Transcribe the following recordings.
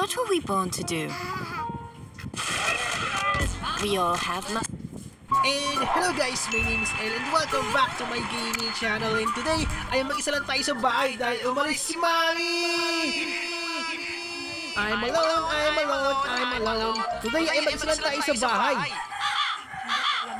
What were we born to do? We all have And hello guys, my name is El and welcome back to my gaming channel. And today ay mag-isa lang tayo sa bahay dahil umalis si Mami! I'm alone. Today ay mag-isa lang tayo sa bahay.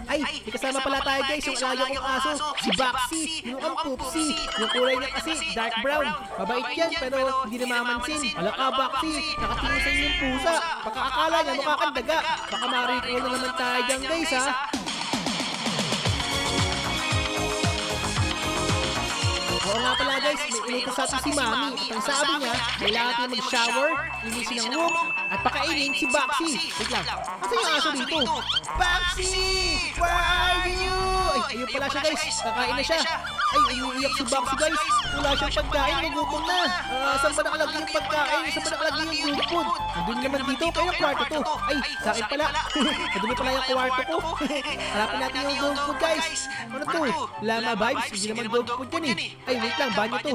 Ay, may kasama pala tayo guys, yung alaga kong aso, si Baxi, yung ang Poopsie. Yung kulay niya kasi, dark brown. Mabait yan, pero hindi namamansin. Wala ka Baxi, nakatingin sa inyong pusa. Baka akala niya mukha kang daga. Baka ma-recall na naman tayo dyan guys ha. Oo nga pala guys, may inutos sa atin si Mami. At ang sabi niya, kailangan natin mag-shower, linisin ang room, at pakainin si Baxi. Wait lang, kasi yung aso dito? Baxi! Where are you? Ay, ayun pala siya guys, kakain na siya. Ay, umiiyak si Baxi guys. Wala siyang pagkain, nagutom na. Saan ba nakalagay yung pagkain? Saan ba nakalagay yung good food? Nandun naman dito, kaya yung kwarto to. Ay, sa akin pala. Nadumi pala yung kwarto ko. Harapin natin yung dog food guys. Ano to? Lama vibes? Hindi naman dog food yan eh. Ay, wait lang, banyo to.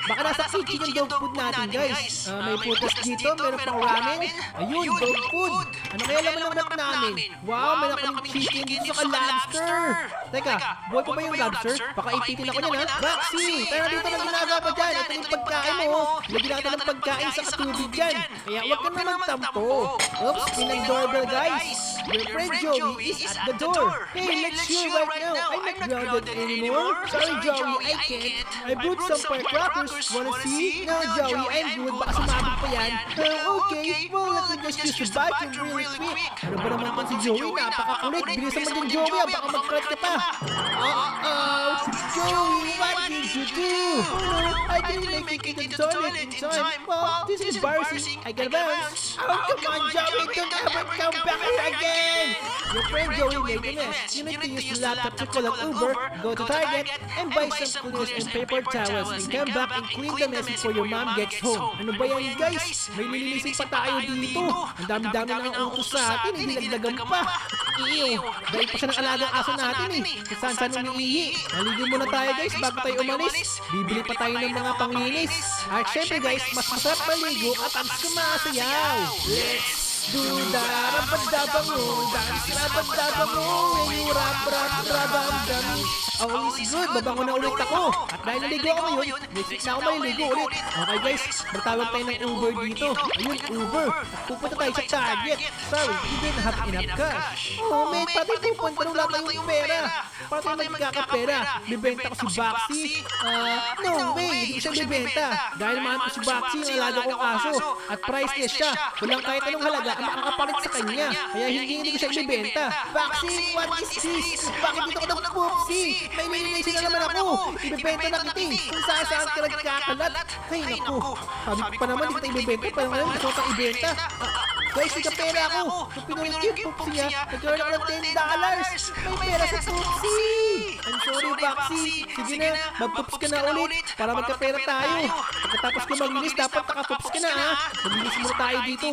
Baka nasa kitchen yung dog food natin guys. May putas dito, meron pang ramen. Ayun, dog food. Ano kaya laman ng mat namin? Wow, meron kaming chicken dito sa lobster. Teka, buhay pa ba yung lobster? Baka ipitin ako niyan ha. Baxi, tara dito na ginagawa pa dyan. Ito yung pagkain mo. Lagyan natin ng pagkain sa katubig dyan. Kaya huwag ka naman tampo. Oops, pinang doorbell guys. Your friend Joey is at the door. Hey, let's hear right now. I'm not grounded anymore. Sorry Joey, I can't. I brought some firecrackers. Wanna see? No Joey, I'm good. Baka sumabog pa yan. Okay, well let me just use the bathroom really quick. Ano ba naman si Joey? Napakakulit. Bilisan mo din Joey ha. Baka mag-crack ka pa. Joey, what did you do? I didn't make it in the toilet in time. Well, this is embarrassing. I gotta bounce. Oh, come on, Joey. Don't ever come back here again. Your friend Joey made a mess. You need to use the laptop to call an Uber, go to Target, and buy some cleaners and paper towels, and come back and clean the mess before your mom gets home. Ano ba yan, guys? May lilinisin pa tayo dito. Ang dami-dami na ang utos sa atin, hindi nagdagan pa. Ew, dahil pa siya ng alagang aso natin eh. Kung saan umiihi. Maligo muna tayo guys bago tayo umalis. Bibili pa tayo ng mga panglinis. At syempre guys, mas masarap maligo at ang sumasayaw. Let's do the rabadabango, dance rabadabango, when you rap-rap-rabandami. All is good, babango na ulit ako. At dahil naligo ako ngayon, next na ako maliligo ulit. Okay guys, magtawag tayo ng Uber dito. Ayun, Uber. At pupunta tayo sa Target. Sorry, we didn't have enough cash. Oh mate, pati pupunta nung wala tayong pera. Para tayo magkakapera. Bibenta ko si Baxi. No way, hindi ko siya bibenta. Dahil mahal ko si Baxi, yung alaga kong aso. At priceless siya. Walang kahit anong halaga ang makakapalit sa kanya. Kaya hindi ko siya ibibenta. Baxi, what is this? Bakit dito ko ng Poopsie? May lilinisin na naman ako. Ibibenta na kita eh. Kung saan ka nagkakalat. Ay naku. Sabi ko pa naman, hindi kita ibibenta. Parang ngayon, gusto ko kang ibenta. Guys, may pera ako. Kung pinulit yung Poopsie niya, nagkaroon ako ng $10. May pera sa Poopsie. I'm sorry, Baxi. Sige na, mag-poops ka na ulit para magkapera tayo. Pagkatapos ko maglinis, dapat naka-poops ka na ha. Maglinis muna tayo dito.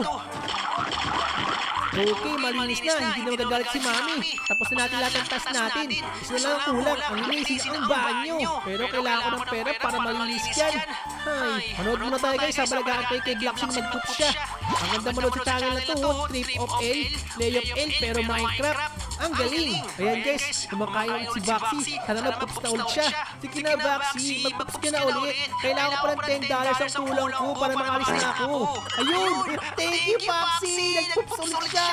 Okay, malinis na. Hindi na magagalit si Mami. Tapos na natin lahat ang task natin. Isa na lang ang kulang. Ang linisin ang banyo. Pero kailangan ko ng pera para malinis yan. Ay, manood muna tayo guys. Habang nag-aantay kay Blacksin mag-poops siya. Ang ganda manood sa channel na to. Trip of L, Play of L, pero Minecraft. Ang galing. Ayan guys, kumakain ulit si Baxi. Sana mag-poops na ulit siya. Sige na Baxi, mag-poops ka na ulit. Kailangan ko pa ng $10 ang kulang ko para makalis na ako. Ayun, thank you Baxi. Nag-poops ulit siya.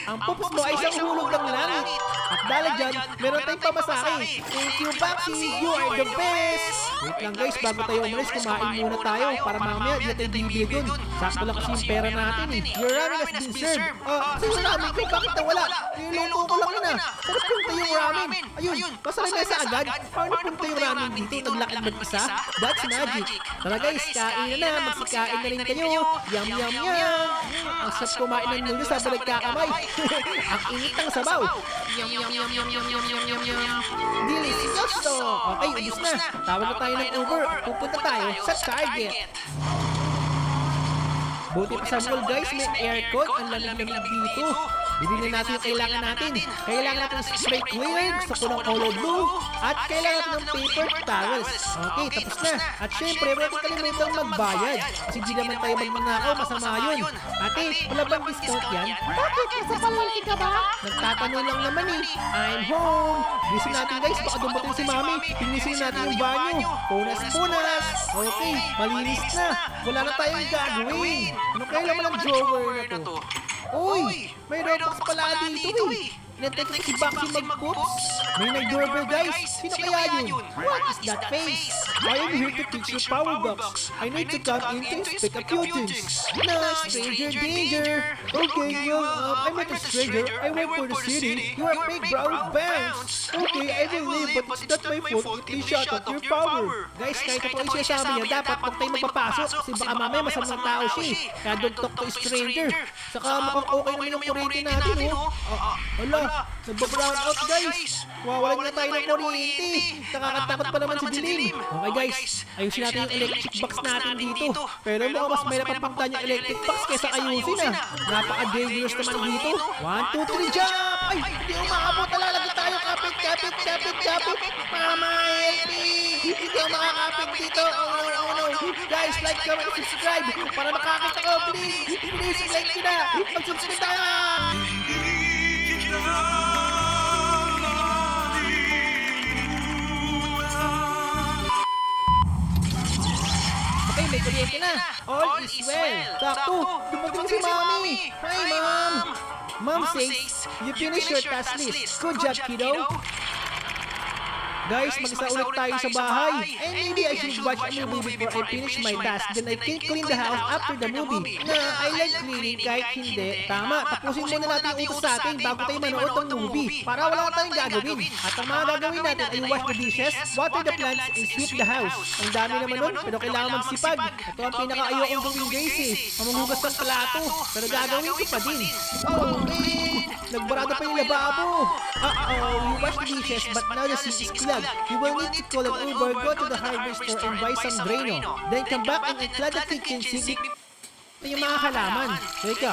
Ang poops mo ay isang hulog ng langit. At dahil dyan, meron tayong pamasahe. Thank you Baxi, you are the best. Wait lang guys, bago tayo umalis, kumain muna tayo para mamaya di natin bibili dun. Sakto lang kasi yung pera natin eh. Your ramen has been served. Sino ramen ko? Bakit nawala? Niluto ko lang yun ah. Saan punta yung ramen? Ayun, masarap na sa agad. Paano punta yung ramen dito? Naglakad mag-isa? That's magic. Tara guys, kain na. Magsikain na rin kayo. Yum yum yum. Ang sarap kumain ng noodles habang nagkakamay. Ang init ng sabaw. Yum yum yum yum yum yum yum yum yum. Delicioso. Okay, ubus na. Tawag na tayo ng Uber. Pupunta tayo sa Target. Buti pa sa mall guys, may aircon. Ang lamig-lamig dito. Bibili na natin yung kailangan natin. Kailangan natin ng spray cleaner, gusto ko ng color blue, at kailangan natin ng paper towels. Okay, tapos na. At syempre, huwag kalimutang magbayad. Kasi di naman tayo magnanakaw, masama yun. Ate, wala bang discount yan? Bakit? Nasa palengke ka ba? Nagtatanong lang naman eh. I'm home. Bilisin natin guys, baka dumating si mami. Pinisin natin yung banyo. Punas. Okay, malinis na. Wala na tayong gagawin. Ano kaya naman ang drawer na to? Uy, may Robux pala dito eh. Pinatay ko si Baxi mag-books. May nag-doorbell guys. Sino kaya yun? What is that face? I am here to teach you power box. I need to come in to inspect a few things. Nah, stranger danger. Okay, I'm not a stranger. I work for the city. You are fake brown banks. Okay, I will leave, but it's not my fault. Please shut up your power. Guys, kahit ako ay siya sabi niya, dapat huwag tayo magpapasok. Kasi baka mamaya masamang tao siya eh. Kaya don't talk to a stranger. Saka mukhang okay naman yung kuryente natin oh. Ala, nagba-brown out guys. Wawalan na tayo ng kuryente. Nakakatakot pa naman si Dilim. Okay guys, ayusin natin yung electric box natin dito. Pero mukhang mas may napapagtan yung electric box kesa ayusin ah. Napaka-dangerous naman dito. 1, 2, 3, jump! Ay, hindi umaabot. Lalagay tayo. Kapit. Mama, help me! Hindi ako makakapit dito. Oh no. Guys, like, comment, subscribe. Para makakita ko, please. Please, like nyo na. Mag-subscribe tayo. Okay, may kuryente na. All is well. Sakto, dumating si Mami. Hi, Mom. Mom says, you finished your task list. Good job, kiddo. Guys, mag-isa ulit tayo sa bahay. And maybe I should watch a movie before I finish my task. Then I can clean the house after the movie. I like cleaning kahit hindi. Tama, tapusin muna natin yung utos sa atin bago tayo manood ng movie. Para wala tayong gagawin. At ang mga gagawin natin ay wash the dishes, water the plants, and sweep the house. Ang dami naman nun, pero kailangan magsipag. Ito ang pinaka-ayokong gawin guys eh. Ang manghugas ng plato. Pero gagawin ko pa din. Oh man! Nagbarado pa yung lababo. You wash the dishes but now the sink is clogged. You will need to call an Uber, go to the hardware store and buy some Drano. Then come back and unclog the kitchen sink. Ito yung mga halaman. Teka,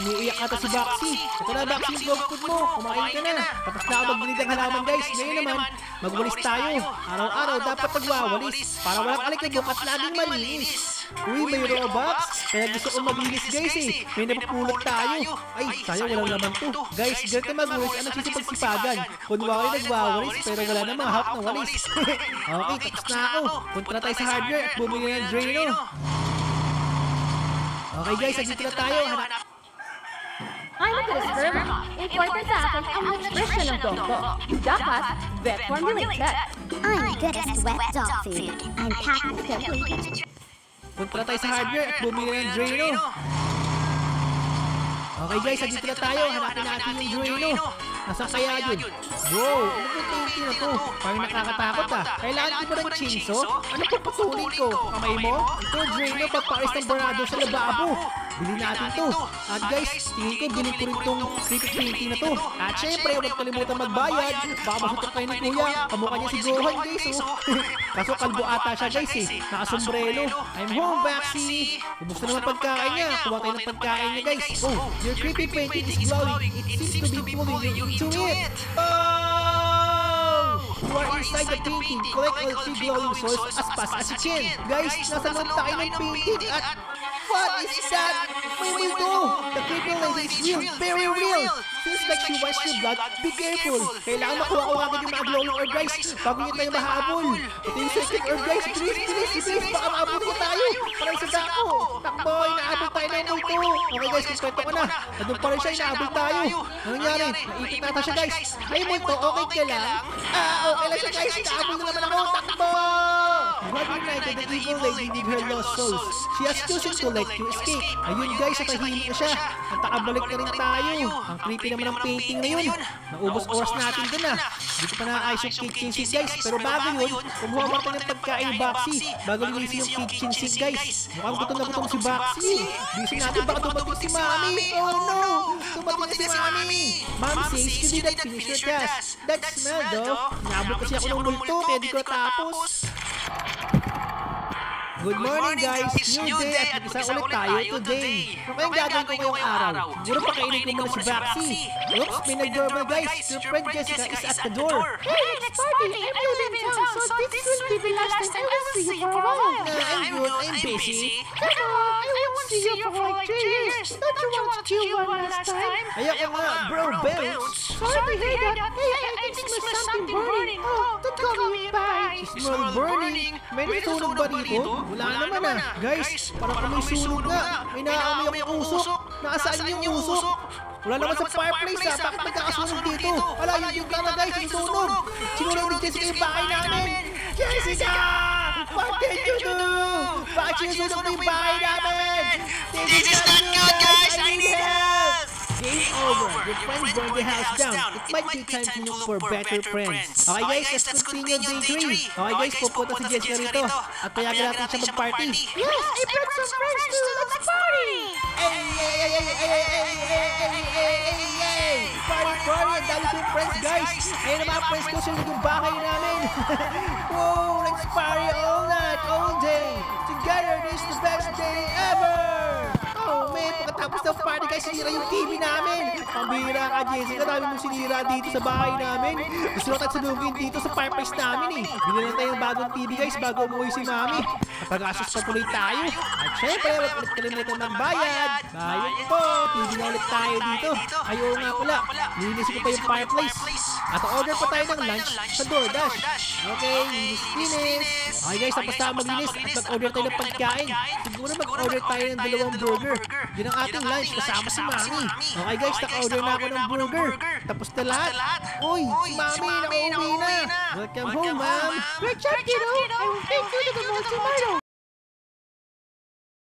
umiiyak ata si Baxi. Ito na Baxi yung dog food mo. Kumain ka na. Tapos na ako magbili ng halaman guys. Ngayon naman, magwalis tayo. Araw-araw dapat nagwawalis. Para walang alikabok at laging malinis. Uy, may Robux. Kaya gusto kong maglinis guys eh. May napapulot tayo. Ay, sayang walang laman to. Guys, ganito magwalis ang nagsisipagsipagan. Kunwari nagwawalis pero wala na mga hap na walis. Okay, tapos na ako. Punta na tayo sa hardware at bumili ng Drano. Okay guys, nandito na tayo. I'm a good sperm. Important sa akin ang nutrition ng dog ko. Dapat vet formulated. I'm good at wet dog food. I'm packed complete. Punta na tayo sa hardware at bumili ng Drano. Okay guys, nandito na tayo. Hanapin natin yung Drano. Nasaan kaya yun? Wow, ano yung painting na to? Parang nakakatakot ah. Kailangan ko ba ng chainsaw? Ano pa patuloy ko? Kamay mo? Ito, Drano, pagparis ng barado sa lababo. Bili natin to. At guys, tingin ko bilhin ko rin tong creepy painting na to. At syempre, huwag kalimutan magbayad. Baka masutok tayo ni Kuya. Kamukha niya si Gohan guys oh. Kaso kalbo ata siya guys eh. Nakasombrero. I'm home, Baxi. Ubus na naman pagkain niya. Kuha tayo ng pagkain niya guys. Oh, your creepy painting is glowing. It seems to be pulling you into it. Oh! You are inside the painting. Collect all 3 glowing souls as fast as you can. Guys, nasa loob tayo ng painting at what is that? May multo! The creepy lady is real, very real! Seems like she wants your blood. Be careful! Kailangan makuha ko agad yung mga glowing orb guys bago nyo tayo mahabol. Ito yung second orb guys. Bilis! Baka maabot ko tayo! Parang sa dako! Takbo! Inaabot tayo ng multo! Okay guys, kumpleto ko na. Nandun pa rin siya, inaabot tayo. Ano nangyari? Naikot nata siya guys. Ay multo, okay ka lang? Okay lang siya guys. Inaabot na naman ako. Takbo! God united the evil lady with her lost souls. She has chosen to let you escape. Ayun guys, natahimik na siya. At nakabalik na rin tayo. Ang creepy naman ang painting na yun. Naubos oras natin dun ah. Dito pa na-ayos yung kitchen sink guys. Pero bago yun, kumuha mo tayo ng pagkain ni Baxi. Bago linisin yung kitchen sink guys. Mukhang gutom na gutom si Baxi. Bilisin natin baka dumating si Mami. Oh no! Dumating si Mami. Mom says you didn't finish your task. That smell though. Naabot kasi ako ng multo kaya di ko tapos. Good morning guys! New day at isa ulit tayo today. Ano kayang gagawin ko ngayong araw? Siguro pakainin ko muna si Baxi. Oops, may nag-doorbell guys. Your friend Jessica is at the door. Hey, let's party! I'm leaving town, so this will be the last time I will see you for a while. I'm good, I'm busy. Come on, I won't see you for like 3 years. Don't you want to chill one last time? Ayoko nga, bro, bounce. Sorry to hear that. Hey, I think smell something burning. Oh, don't call me back. Smell burning. May nasunog ba dito? Wala naman ah. Guys, parang may sunog nga. May naamoy ang usok. Nakasaan yung usok? Wala naman sa fireplace ah. Bakit nagkakasunog dito? Wala, yung tara guys, yung sunog. Sinunog ni Jessica yung bahay namin. Jessica! What did you do? Bakit sinusunog mo yung bahay namin? This is not good guys! I need help! Game over. Your friends burned the house down. It might be time to look for better friends. Okay guys, let's continue day 3. Okay guys, pupunta si Jessica rito. At payagan natin siya mag-party. Yes, I brought some friends too. Let's party! Party, party! Ang dami kong friends guys. Ayun ang mga friends ko sa yung bahay namin. Whoa, let's party all night, all day. Together, this is the best day ever. Oh man, pagkatapos ng party guys, sinira yung TV namin. Pambira ka Jessica, dami mong sinira dito sa bahay namin. Gusto na tayo sunugin dito sa fireplace namin eh. Binili na tayo ng bagong TV guys bago umuwi si Mami. At pag-asos pa tuloy tayo. At syempre, wag ulit kalimutan ng bayad. Bayad po, TV na ulit tayo dito. Ayaw nga pala, linisin ko pa yung fireplace. At order pa tayo ng lunch sa DoorDash. Okay, linis. Okay guys, tapos tayo maglinis at mag-order tayo ng pagkain. Siguro mag-order tayo ng 2 burger. Yun ang ating lunch kasama si Mami. Okay guys, naka-order na ako ng burger. Tapos na lahat. Uy, si Mami, nakauwi na. Welcome home, Ma'am. Great job, kiddo. I will take you to the mall tomorrow.